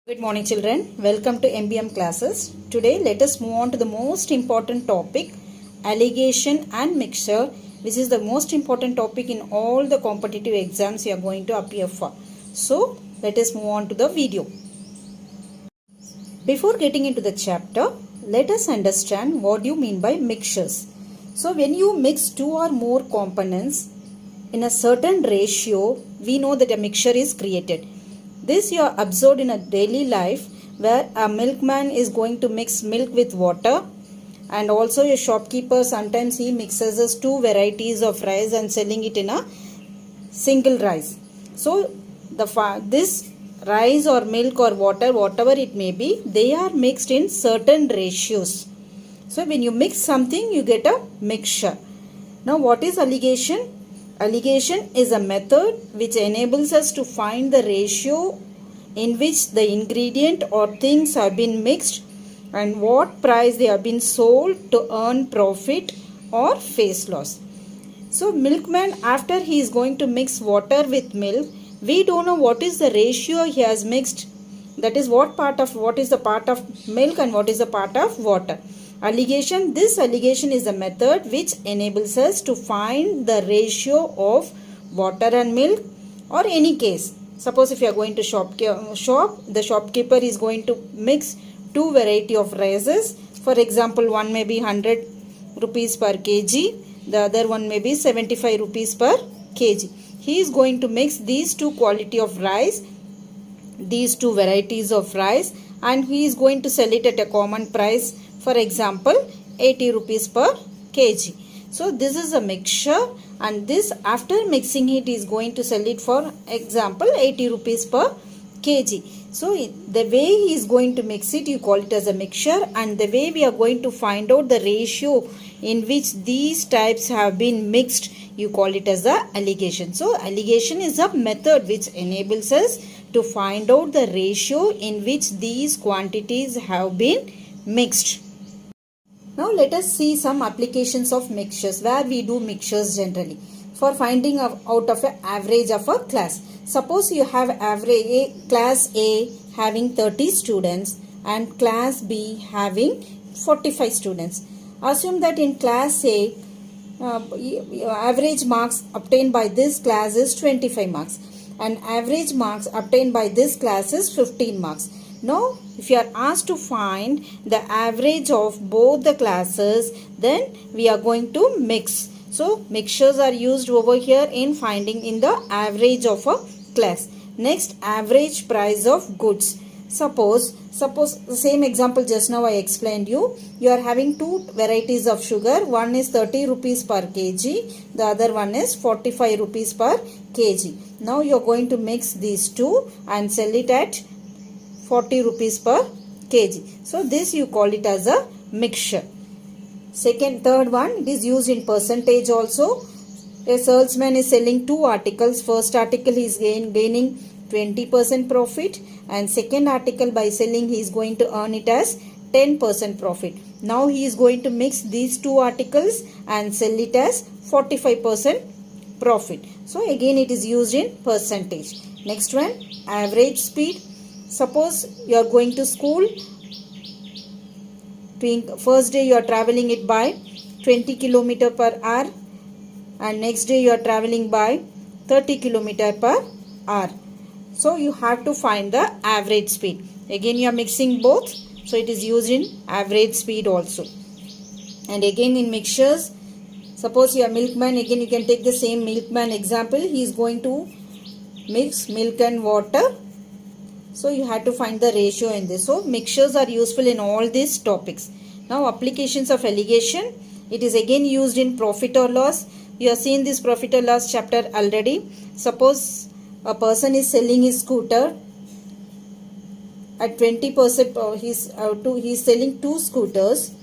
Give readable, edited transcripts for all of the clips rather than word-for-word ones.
Good morning children, welcome to MBM classes. Today let us move on to the most important topic, alligation and mixture, which is the most important topic in all the competitive exams you are going to appear for. So let us move on to the video. Before getting into the chapter, let us understand what you mean by mixtures. So when you mix two or more components in a certain ratio, we know that a mixture is created. This you are observed in a daily life where a milkman is going to mix milk with water, and also a shopkeeper sometimes he mixes us two varieties of rice and selling it in a single rice. So this rice or milk or water, whatever it may be, they are mixed in certain ratios. So when you mix something, you get a mixture. Now what is alligation? Alligation is a method which enables us to find the ratio in which the ingredient or things have been mixed and what price they have been sold to earn profit or face loss. So milkman, after he is going to mix water with milk, we don't know what is the ratio he has mixed. That is what is the part of milk and what is the part of water. Alligation, this alligation is a method which enables us to find the ratio of water and milk, or any case. Suppose if you are going to shop, the shopkeeper is going to mix two variety of rices. For example, one may be 100 rupees per kg, the other one may be 75 rupees per kg. He is going to mix these two quality of rice, these two varieties of rice, and he is going to sell it at a common price. For example, 80 rupees per kg. So this is a mixture, and this after mixing it is going to sell it for example 80 rupees per kg. So the way he is going to mix it, you call it as a mixture, and the way we are going to find out the ratio in which these types have been mixed, you call it as the alligation. So alligation is a method which enables us to find out the ratio in which these quantities have been mixed. Now let us see some applications of mixtures where we do mixtures generally for finding out of an average of a class. Suppose you have class A having 30 students and class B having 45 students. Assume that in class A, average marks obtained by this class is 25 marks and average marks obtained by this class is 15 marks. Now, if you are asked to find the average of both the classes, then we are going to mix. So, mixtures are used over here in finding in the average of a class. Next, average price of goods. Suppose the same example just now I explained you. You are having two varieties of sugar. One is 30 rupees per kg. The other one is 45 rupees per kg. Now, you are going to mix these two and sell it at 40 rupees per kg. So this you call it as a mixture. Third one, it is used in percentage also. A salesman is selling two articles. First article he is gaining 20% profit, and second article by selling he is going to earn it as 10% profit. Now he is going to mix these two articles and sell it as 45% profit. So again it is used in percentage. Next one, average speed. Suppose you are going to school. First day you are traveling it by 20 km per hour, and next day you are traveling by 30 km per hour. So you have to find the average speed. Again you are mixing both, so it is used in average speed also. And again in mixtures, suppose you are milkman. Again you can take the same milkman example. He is going to mix milk and water. So you have to find the ratio in this. So mixtures are useful in all these topics. Now applications of alligation. It is again used in profit or loss. You have seen this profit or loss chapter already. Suppose a person is selling his scooter at 20%. He is selling two scooters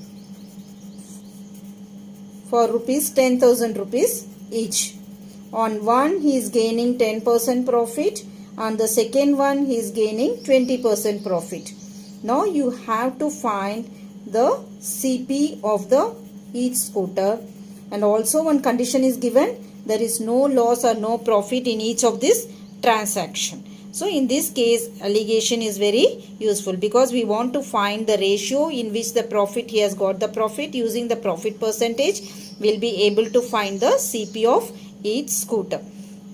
for 10,000 rupees each. On one he is gaining 10% profit. On the second one he is gaining 20% profit. Now you have to find the CP of each scooter, and also one condition is given, there is no loss or no profit in each of this transaction. So in this case, alligation is very useful because we want to find the ratio in which the profit, he has got the profit. Using the profit percentage, we'll be able to find the CP of each scooter.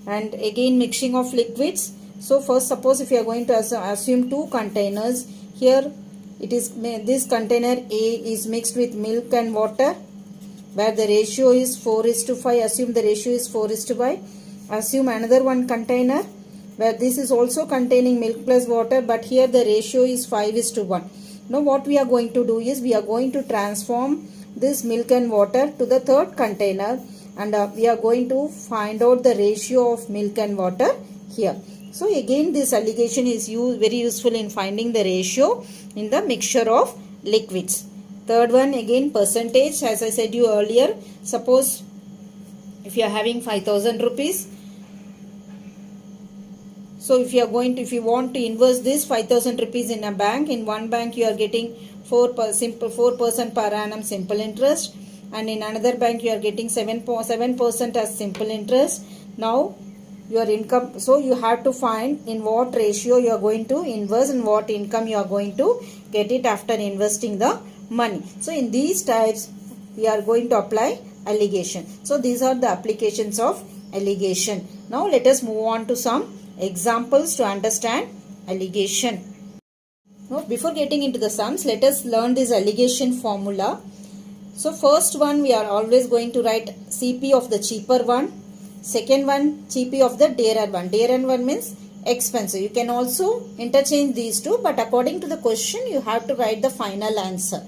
And again, mixing of liquids. So first, suppose if you are going to assume two containers, here it is, this container A is mixed with milk and water, where the ratio is 4:5. Assume the ratio is 4:5. Assume another one container where this is also containing milk plus water, but here the ratio is 5:1. Now what we are going to do is, we are going to transform this milk and water to the third container, and we are going to find out the ratio of milk and water here. So again, this alligation is very useful in finding the ratio in the mixture of liquids. Third one, again, percentage. As I said you earlier, suppose if you are having 5,000 rupees, so if you want to invest this 5,000 rupees in a bank, in one bank you are getting 4% per annum simple interest, and in another bank you are getting 7% as simple interest. Now your income, so you have to find in what ratio you are going to invest and what income you are going to get it after investing the money. So in these types we are going to apply alligation. So these are the applications of alligation. Now let us move on to some examples to understand alligation. Now before getting into the sums, let us learn this alligation formula. So first one, we are always going to write CP of the cheaper one. Second one, CP of the dearer one. Dearer one means expensive. You can also interchange these two, but according to the question you have to write the final answer.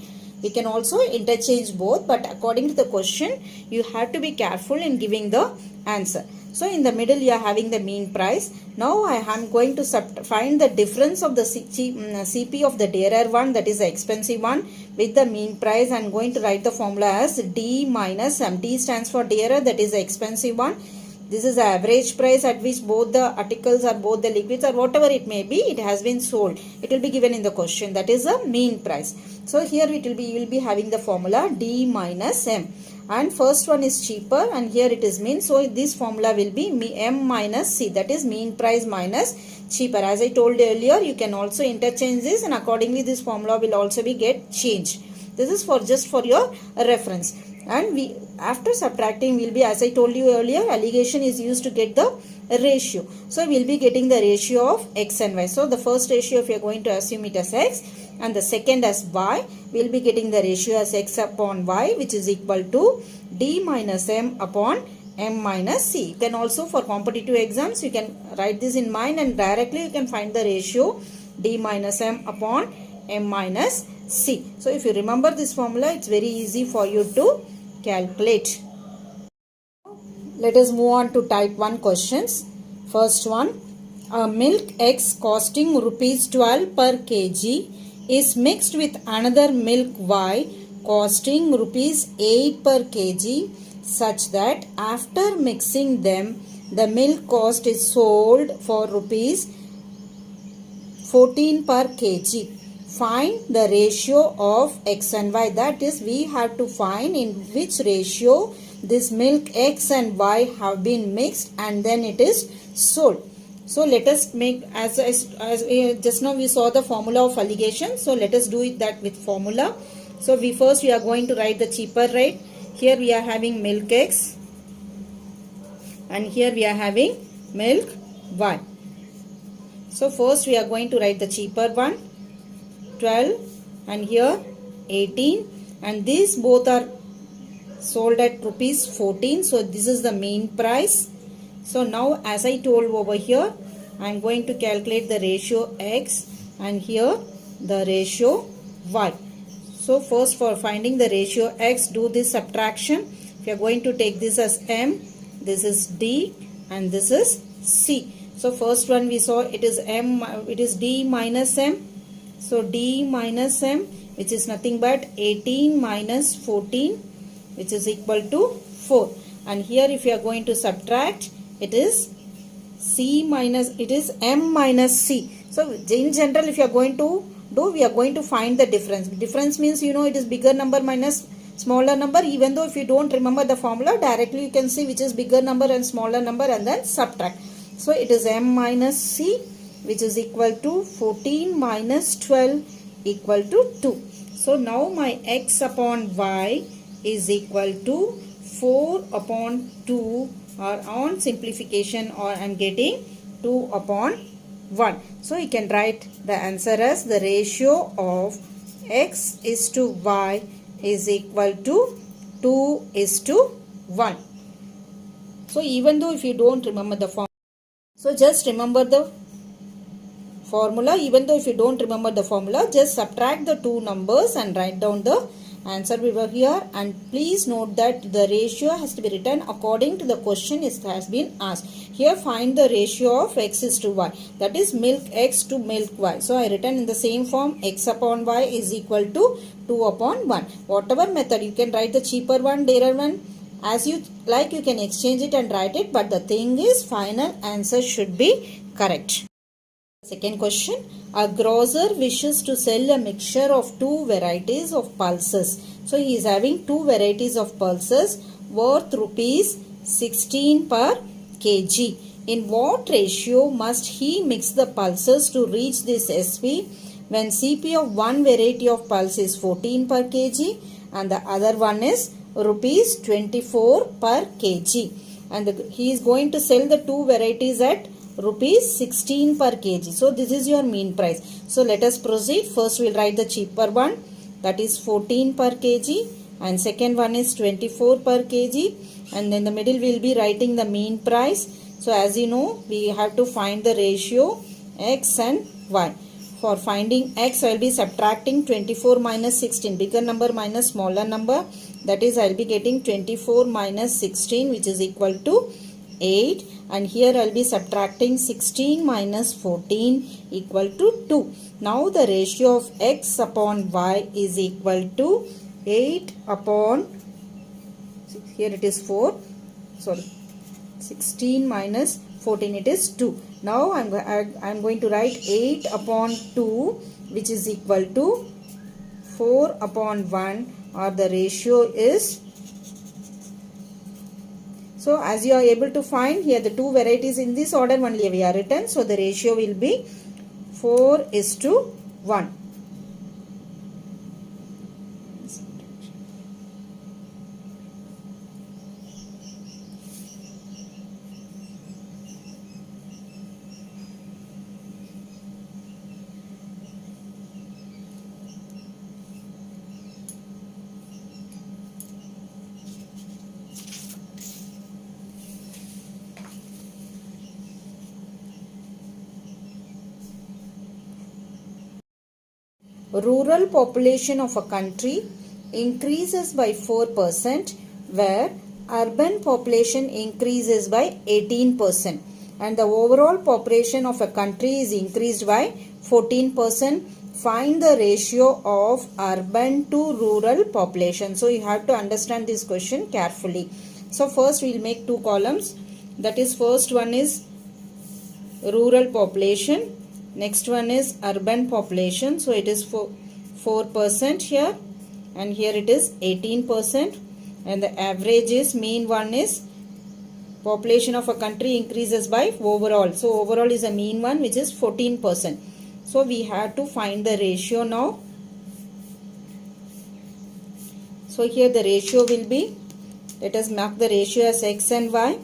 We can also interchange both, but according to the question you have to be careful in giving the answer. So in the middle you are having the mean price. Now I am going to find the difference of the CP of the dearer one, that is the expensive one, with the mean price. I am going to write the formula as D minus M. D stands for dearer, that is the expensive one. This is the average price at which both the articles or both the liquids or whatever it may be, it has been sold. It will be given in the question. That is the mean price. So here you will be having the formula D minus M. And first one is cheaper and here it is mean. So this formula will be M minus C. That is mean price minus cheaper. As I told earlier, you can also interchange this and accordingly this formula will also be get changed. This is for just for your reference. And we, after subtracting, will be, as I told you earlier, alligation is used to get the ratio. So we will be getting the ratio of x and y. So the first ratio, if you are going to assume it as x and the second as y, we will be getting the ratio as x upon y, which is equal to D minus M upon M minus C. You can also, for competitive exams, you can write this in mind and directly you can find the ratio D minus M upon M minus C. So if you remember this formula, it's very easy for you to calculate. Let us move on to type 1 questions. First one, a milk X costing rupees 12 per kg is mixed with another milk Y costing rupees 8 per kg, such that after mixing them the milk cost is sold for rupees 14 per kg. Find the ratio of x and y. That is, we have to find in which ratio this milk x and y have been mixed and then it is sold. So let us make, as just now we saw the formula of alligation. So let us do it that with formula. So we are going to write the cheaper rate. Here we are having milk x and here we are having milk y. So first we are going to write the cheaper one, 12, and here 18, and these both are sold at rupees 14. So this is the main price. So now, as I told over here, I am going to calculate the ratio x and here the ratio y. So first, for finding the ratio x, do this subtraction. If you are going to take this as M, this is D and this is C. So first one we saw, it is M, it is D minus M. So D minus M, which is nothing but 18 minus 14, which is equal to 4. And here if you are going to subtract, it is C minus, it is M minus C. So in general, if you are going to do, we are going to find the difference. Difference means, you know, it is bigger number minus smaller number. Even though if you don't remember the formula, directly you can see which is bigger number and smaller number and then subtract. So it is M minus C which is equal to 14 minus 12 equal to 2. So now my x upon y is equal to 4 upon 2, or on simplification, or I am getting 2 upon 1. So you can write the answer as the ratio of x is to y is equal to 2 is to 1. So even though if you don't remember the formula, so just remember the formula. Even though if you don't remember the formula, just subtract the two numbers and write down the answer over here. And please note that the ratio has to be written according to the question has been asked. Here find the ratio of x is to y, that is milk x to milk y. So I written in the same form, x upon y is equal to 2 upon 1. Whatever method, you can write the cheaper one, dearer one, as you like. You can exchange it and write it, but the thing is final answer should be correct. Second question, a grocer wishes to sell a mixture of two varieties of pulses. So he is having two varieties of pulses worth rupees 16 per kg. In what ratio must he mix the pulses to reach this SP when CP of one variety of pulse is 14 per kg and the other one is rupees 24 per kg, and he is going to sell the two varieties at rupees 16 per kg. So this is your mean price. So let us proceed. First we will write the cheaper one, that is 14 per kg, and second one is 24 per kg, and then the middle we will be writing the mean price. So as you know, we have to find the ratio x and y. For finding x, I will be subtracting 24 minus 16, bigger number minus smaller number, that is I will be getting 24 minus 16, which is equal to 8, and here I will be subtracting 16 minus 14 equal to 2. Now the ratio of x upon y is equal to 8 upon, here it is 4, sorry, 16 minus 14, it is 2. Now I am going to write 8 upon 2, which is equal to 4 upon 1, or the ratio is, so as you are able to find here the two varieties in this order only we are written. So the ratio will be 4 is to 1. Rural population of a country increases by 4%, where urban population increases by 18%, and the overall population of a country is increased by 14%. Find the ratio of urban to rural population. So you have to understand this question carefully. So first we will make two columns. That is, first one is rural population, next one is urban population. So it is 4% here, and here it is 18%, and the average is, mean one is population of a country increases by overall. So overall is a mean one, which is 14%. So we have to find the ratio now. So here the ratio will be, let us mark the ratio as x and y.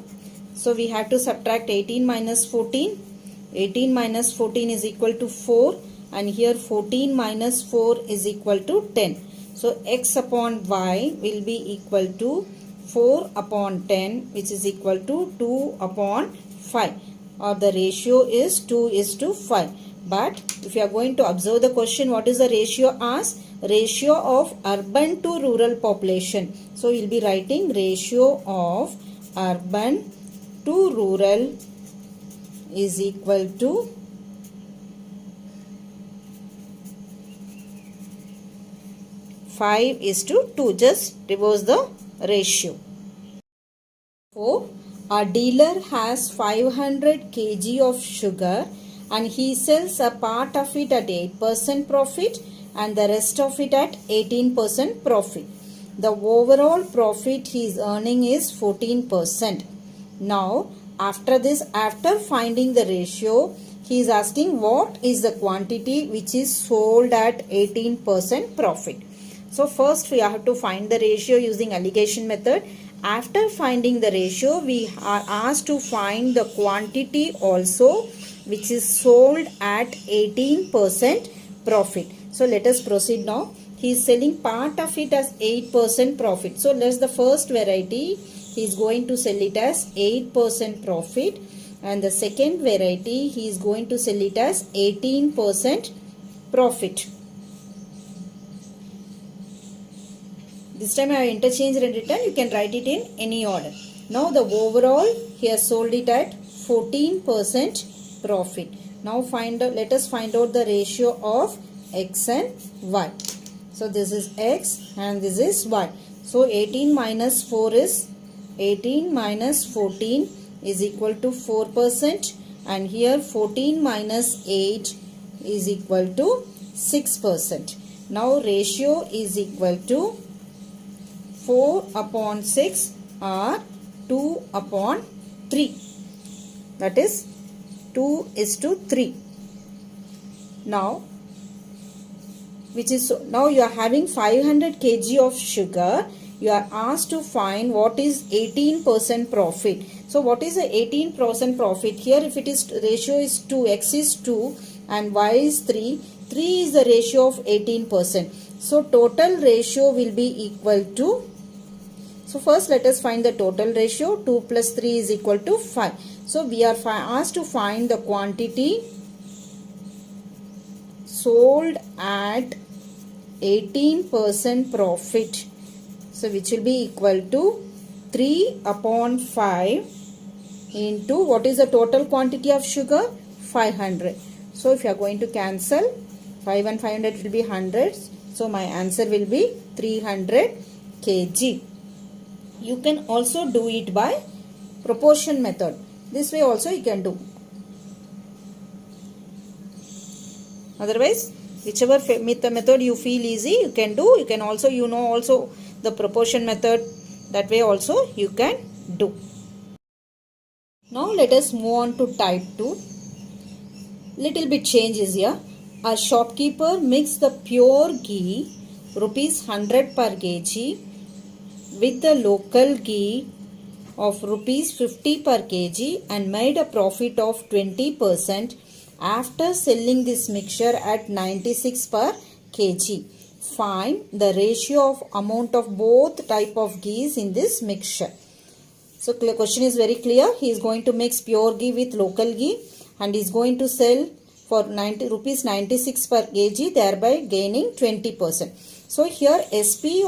So we have to subtract 18 minus 14. 18 minus 14 is equal to 4, and here 14 minus 4 is equal to 10. So x upon y will be equal to 4 upon 10, which is equal to 2 upon 5, or the ratio is 2 is to 5. But if you are going to observe the question, what is the ratio asked? Ratio of urban to rural population. So you will be writing ratio of urban to rural is equal to 5 is to 2. Just reverse the ratio. So a dealer has 500 kg of sugar and he sells a part of it at 8% profit and the rest of it at 18% profit. The overall profit he is earning is 14%. Now after this, after finding the ratio, he is asking what is the quantity which is sold at 18% profit. So first we have to find the ratio using alligation method. After finding the ratio, we are asked to find the quantity also which is sold at 18% profit. So let us proceed now. He is selling part of it as 8% profit. So let's the first variety, he is going to sell it as 8% profit, and the second variety he is going to sell it as 18% profit. This time I have interchanged and written, you can write it in any order. Now the overall he has sold it at 14% profit. Now let us find out the ratio of X and Y. So this is X and this is Y. So 18 minus 4 is 18 minus 14 is equal to 4%, and here 14 minus 8 is equal to 6%. Now ratio is equal to 4 upon 6 or 2 upon 3. That is 2:3. Now now you are having 500 kg of sugar. You are asked to find what is 18% profit. So what is the 18% profit? Here if it is ratio is 2, X is 2 and Y is 3. 3 is the ratio of 18%. So total ratio will be equal to, so first let us find the total ratio. 2 plus 3 is equal to 5. So we are asked to find the quantity sold at 18% profit. So which will be equal to 3 upon 5 into what is the total quantity of sugar? 500. So if you are going to cancel, 5 and 500 will be 100. So my answer will be 300 kg. You can also do it by proportion method. This way also you can do. Otherwise, whichever method you feel easy, you can do. You can also, also the proportion method. That way also you can do. Now let us move on to type 2. Little bit change is here. A shopkeeper mixed the pure ghee rupees 100 per kg with the local ghee of rupees 50 per kg and made a profit of 20% after selling this mixture at 96 per kg. Find the ratio of amount of both type of ghees in this mixture. So the question is very clear. He is going to mix pure ghee with local ghee and is going to sell for rupees 96 per kg, thereby gaining 20%. So here SP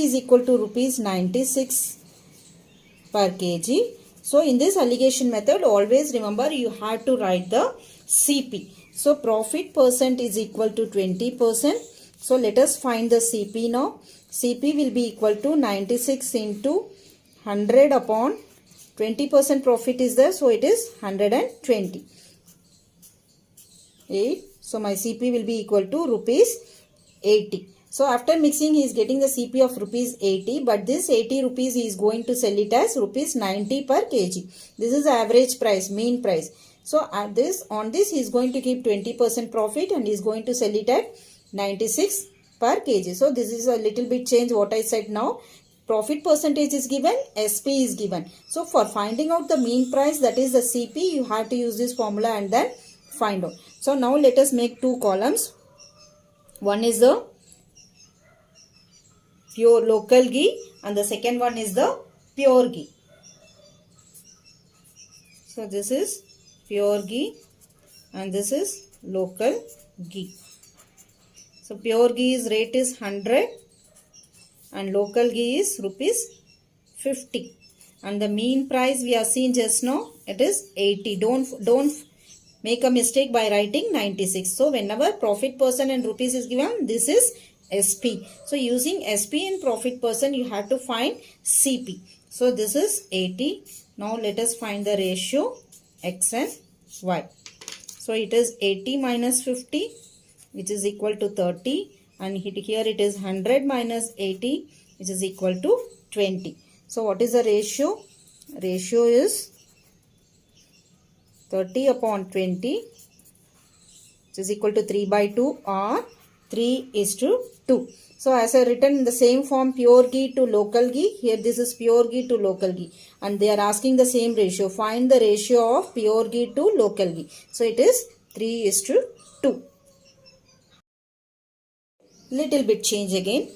is equal to rupees 96 per kg. So in this alligation method, always remember you have to write the CP. So profit percent is equal to 20%. So let us find the CP now. CP will be equal to 96 into 100 upon 20% profit is there. So it is 120. 8. So my CP will be equal to rupees 80. So after mixing he is getting the CP of rupees 80, but this 80 rupees he is going to sell it as rupees 90 per kg. This is the average price, mean price. So on this he is going to keep 20% profit and he is going to sell it at 96 per kg. So this is a little bit change what I said now. Profit percentage is given, SP is given. So for finding out the mean price, that is the CP, you have to use this formula and then find out. So now let us make two columns. One is the pure local ghee and the second one is the pure ghee. So this is pure ghee and this is local ghee. So pure ghee rate is 100 and local ghee is rupees 50. And the mean price we have seen just now, it is 80. Don't make a mistake by writing 96. So whenever profit percent and rupees is given, this is SP. So using SP and profit percent, you have to find CP. So this is 80. Now let us find the ratio X and Y. So it is 80 minus 50, which is equal to 30. And here it is 100 minus 80, which is equal to 20. So what is the ratio? Ratio is 30 upon 20, which is equal to 3 by 2 or 3:2. So as I written in the same form, pure ghee to local ghee, here this is pure ghee to local ghee, and they are asking the same ratio. Find the ratio of pure ghee to local ghee. So it is 3:2. Little bit change again.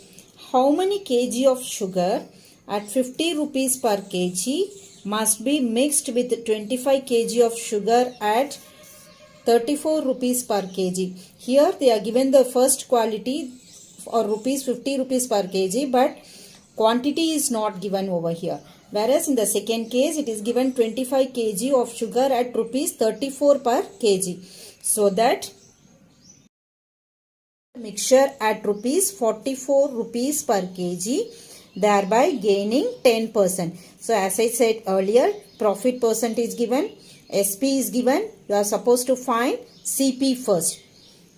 How many kg of sugar at 50 rupees per kg must be mixed with 25 kg of sugar at 34 rupees per kg? Here they are given the first quality or rupees 50 rupees per kg, but quantity is not given over here. Whereas in the second case it is given 25 kg of sugar at rupees 34 per kg. So that mixture at rupees 44 rupees per kg, thereby gaining 10%. So as I said earlier, profit percent is given, SP is given, you are supposed to find CP first.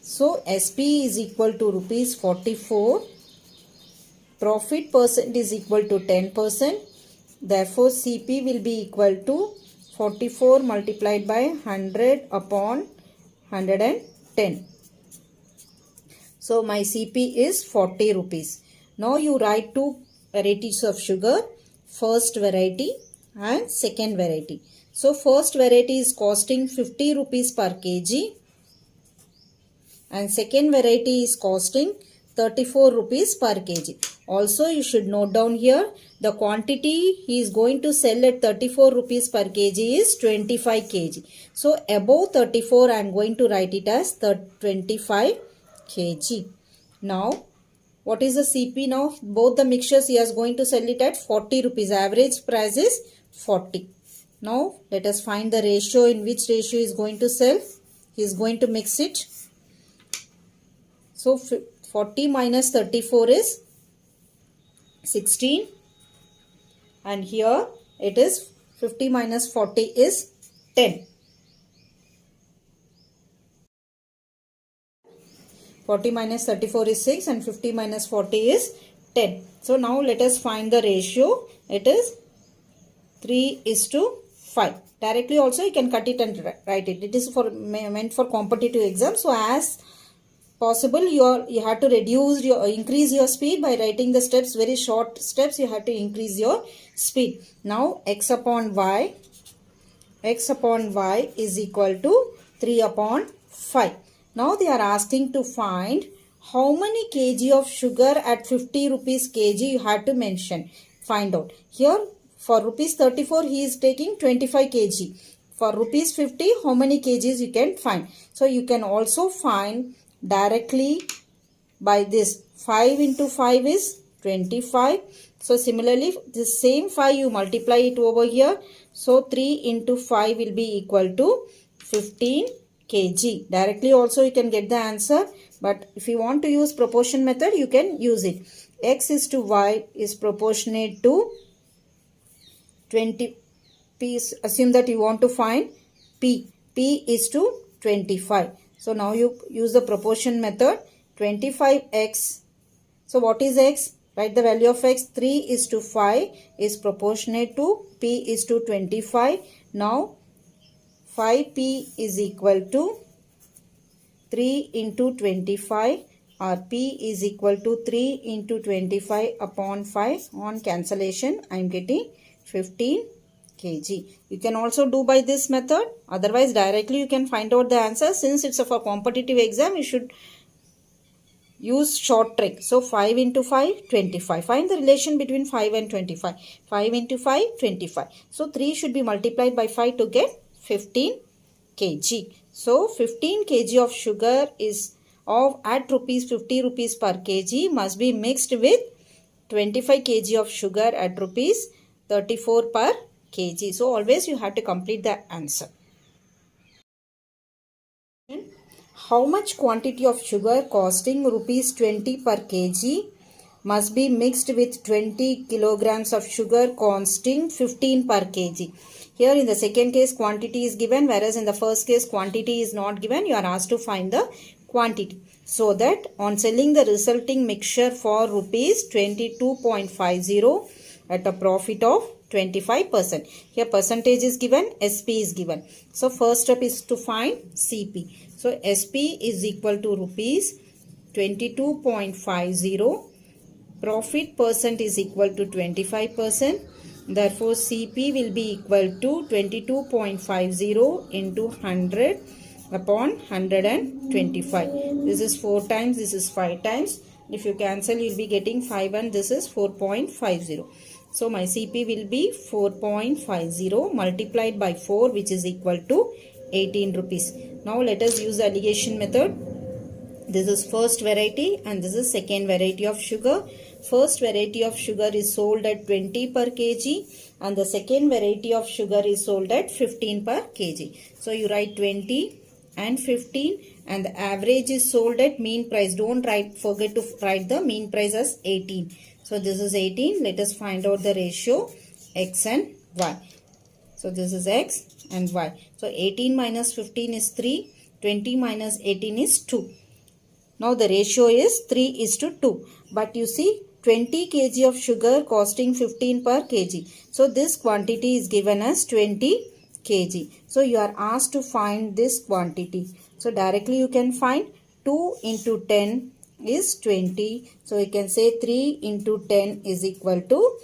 So SP is equal to rupees 44, profit percent is equal to 10%, therefore CP will be equal to 44 multiplied by 100 upon 110. So my CP is 40 rupees. Now you write two varieties of sugar, first variety and second variety. So first variety is costing 50 rupees per kg and second variety is costing 34 rupees per kg. Also you should note down here the quantity he is going to sell at 34 rupees per kg is 25 kg. So above 34 I am going to write it as 25 kg. Now what is the CP now? Both the mixtures he is going to sell it at 40 rupees. Average price is 40. Now let us find the ratio, in which ratio he is going to sell. He is going to mix it. So 40 minus 34 is 16, and here it is 50 minus 40 is 10. 40 minus 34 is 6 and 50 minus 40 is 10. So now let us find the ratio. It is 3:5. Directly also you can cut it and write it. It is meant for competitive exam. So as possible you have to increase your speed by writing the steps, very short steps. You have to increase your speed. Now x upon y is equal to 3 upon 5. Now they are asking to find how many kg of sugar at 50 rupees kg you have to mention. Find out. Here for rupees 34 he is taking 25 kg. For rupees 50 how many kgs you can find. So you can also find directly by this. 5 into 5 is 25. So similarly the same 5 you multiply it over here. So 3 into 5 will be equal to 15 kg. Directly also you can get the answer, but if you want to use proportion method you can use it. X is to y is proportionate to 20. P is, assume that you want to find P. P is to 25. So now you use the proportion method. 25x. So what is x? Write the value of x. 3:5 is proportionate to P is to 25. Now 5P is equal to 3 into 25, or P is equal to 3 into 25 upon 5. On cancellation I am getting 15 kg. You can also do by this method. Otherwise directly you can find out the answer. Since it's for competitive exam you should use short trick. So 5 into 5, 25. Find the relation between 5 and 25. 5 into 5, 25. So 3 should be multiplied by 5 to get 15 kg. So 15 kg of sugar is at rupees 50 rupees per kg must be mixed with 25 kg of sugar at rupees 34 per kg. So always you have to complete the answer. How much quantity of sugar costing rupees 20 per kg must be mixed with 20 kilograms of sugar costing 15 per kg? Here in the second case quantity is given, whereas in the first case quantity is not given. You are asked to find the quantity. So that on selling the resulting mixture for rupees 22.50 at a profit of 25%. Here percentage is given, SP is given. So first step is to find CP. So SP is equal to rupees 22.50. Profit percent is equal to 25%. Therefore CP will be equal to 22.50 into 100 upon 125. This is 4 times, this is 5 times. If you cancel, you will be getting 5 and this is 4.50. So my CP will be 4.50 multiplied by 4, which is equal to 18 rupees. Now let us use the alligation method. This is first variety and this is second variety of sugar. First variety of sugar is sold at 20 per kg and the second variety of sugar is sold at 15 per kg. So you write 20 and 15 and the average is sold at mean price. Don't forget to write the mean price as 18. So this is 18. Let us find out the ratio X and Y. So this is X and Y. So 18 minus 15 is 3. 20 minus 18 is 2. Now the ratio is 3:2. But you see 20 kg of sugar costing 15 per kg. So this quantity is given as 20 kg. So you are asked to find this quantity. So directly you can find 2 into 10 is 20. So you can say 3 into 10 is equal to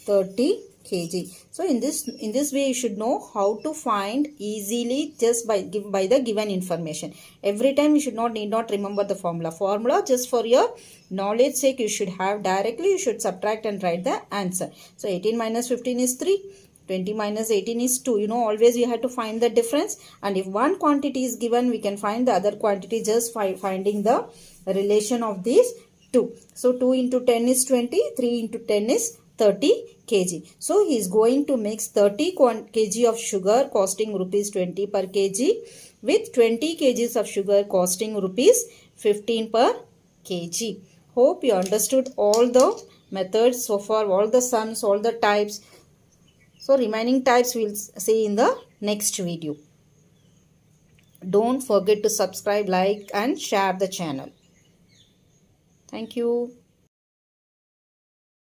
30 kg. So in this way you should know how to find easily just by the given information. Every time you need not remember the formula just for your knowledge sake. You should have directly, you should subtract and write the answer. So 18 minus 15 is 3. 20 minus 18 is 2. Always you have to find the difference, and if one quantity is given, we can find the other quantity just finding the relation of these two. So 2 into 10 is 20, 3 into 10 is 30 kg. So he is going to mix 30 kg of sugar costing rupees 20 per kg with 20 kgs of sugar costing rupees 15 per kg. Hope you understood all the methods so far, all the sums, all the types. So remaining types we will see in the next video. Don't forget to subscribe, like and share the channel. Thank you.